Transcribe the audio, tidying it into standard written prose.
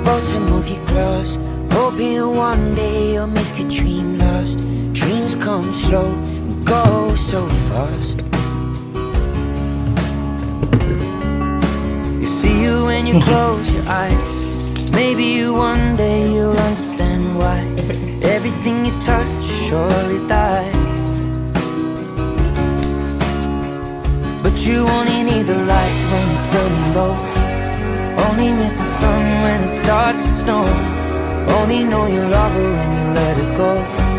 boat to move you close, hoping one day you'll make a dream last. Dreams come slow and go so fast. You see you when you close your eyes. Maybe one day you'll understand why everything you touch surely dies. But you only need the light when it's burning low, only miss the sun when it starts to snow, only know you love her when you let it go.